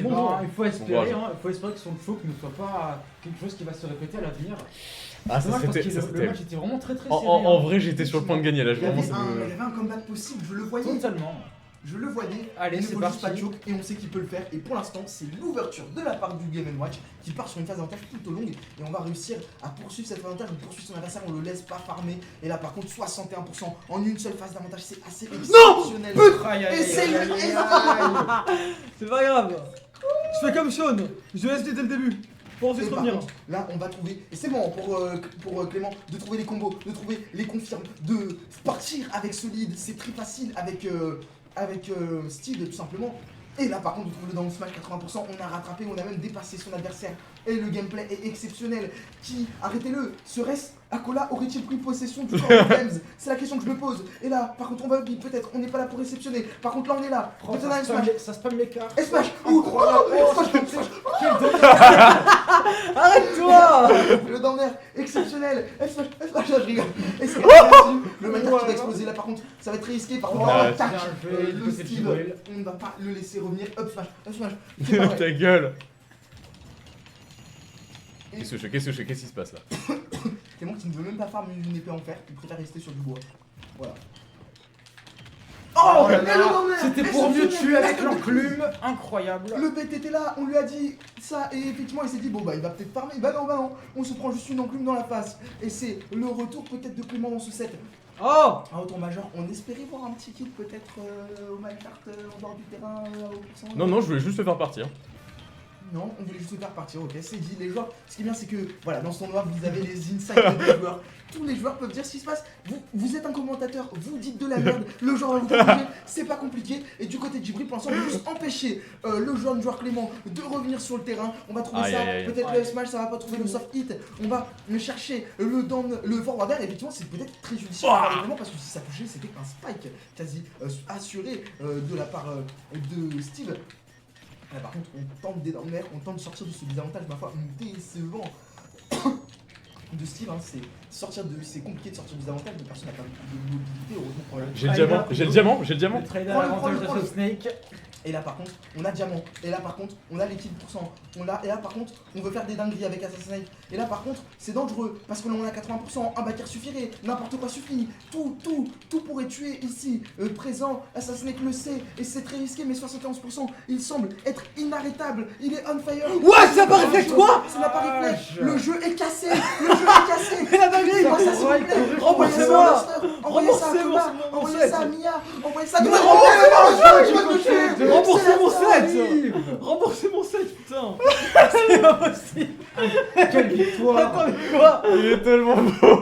bon ben, jour. il faut espérer, Bon, il faut espérer que son choc ne soit pas quelque chose qui va se répéter à l'avenir. Ah, C'est dommage parce que ça le c'était. match était vraiment très serré. En vrai, j'étais sur le point de gagner là. Il y Vraiment, avait ça il y me. avait un comeback possible, je le voyais. Totalement. Je le voyais. Allez, il ne c'est faut juste parti. pas choke et on sait qu'il peut le faire. Et pour l'instant, c'est l'ouverture de la part du Game & Watch qui part sur une phase d'avantage plutôt longue. Et on va réussir à poursuivre cette phase d'avantage, on poursuit son adversaire, on le laisse pas farmer. Et là, par contre, 61% en une seule phase d'avantage, c'est assez exceptionnel. Aïe, aïe, Et c'est aïe, le aïe, aïe, aïe. aïe. C'est pas grave. Je fais comme Sean. Je laisse dès le début. Pour ensuite Et par revenir. contre, là, on va trouver, et c'est bon pour Clément, de trouver les combos, de trouver les confirmes, de partir avec ce lead, c'est très facile avec Steve tout simplement. Et là par contre, de trouver le down smash 80%, on a rattrapé, on a même dépassé son adversaire. Et le gameplay est exceptionnel. Qui, arrêtez-le, serait-ce Akola aurait-il pris possession du corps de Games? C'est la question que je me pose. Et là, par contre, on va vite, peut-être, on n'est pas là pour réceptionner. Par contre, là, on est là. Oh, Maintenant, un smash. ça spam l'écart. Et smash. Ouh, smash. Arrête-toi. Le down air exceptionnel. Smash, je rigole. Et c'est le Minecraft qui va exploser là par contre, ça va être très risqué par contre. Ah, Tac. bien joué, Le du côté de Steve, Jibril. on ne va pas le laisser revenir. Up smash. C'est pas vrai. Ta gueule. Qu'est-ce qui se passe là? Clément qui ne veut même pas farm une épée en fer, il préfère rester sur du bois. Voilà. Oh là et là, le down air, c'était pour mieux exceptionnel. tuer avec l'enclume, incroyable. Le bête était là, on lui a dit ça et effectivement il s'est dit bon bah il va peut-être farmer. Bah non, on se prend juste une enclume dans la face. Et c'est le retour peut-être de Clément dans ce set. Oh. Un retour majeur, on espérait voir un petit kill peut-être au Minecraft en dehors du terrain au pourcent. Non, je voulais juste le faire partir. Non, on voulait juste le faire partir, ok, c'est dit, les joueurs, ce qui est bien c'est que, voilà, dans ce tournoi, vous avez les insights des joueurs, tous les joueurs peuvent dire ce qui se passe, vous êtes un commentateur, vous dites de la merde, le joueur va vous corriger, c'est pas compliqué, et du côté de Jibril, pour l'instant, on veut juste empêcher le jeune joueur Clément de revenir sur le terrain, on va trouver Aïe, ça, aïe, aïe. peut-être le smash, ça va pas trouver le soft hit, on va chercher le down, le forwarder, et effectivement, c'est peut-être très judicieux, vraiment, parce que si ça touchait, c'était un spike quasi assuré de la part de Steve. Là, par contre, on tente des down air, on tente de sortir de ce désavantage, ma foi, décevant de Steve. Hein, c'est compliqué de sortir du désavantage, mais personne n'a pas de mobilité, heureusement pour J'ai le diamant. Le trader Prends-le, avantage prends-le, de ce Snake. Et là par contre, on a diamant. Et là par contre, on a les kills %. Et là par contre, on veut faire des dingueries avec Assassinate. Et là par contre, c'est dangereux parce que là on a 80%. Un backer suffirait. N'importe quoi suffit. Tout pourrait tuer ici. Présent, Assassinate le sait. Et c'est très risqué, mais 71%. Il semble être inarrêtable. Il est on fire. Ouais, ça n'a pas réflexe, quoi. Ça n'a pas réflexe. Ah, Le jeu est cassé. Le jeu est cassé. Mais la dinguerie. Envoyez ça s'il vous plaît. Envoyez ça Remboursez-moi. à Master. Envoyez ça à Remboursez-moi Koba. mon Envoyez set. ça à Mia. Envoyez ça à Remboursez mon set. Steve. Remboursez mon set, putain. Quelle victoire. Attends, mais quoi? Il est tellement beau.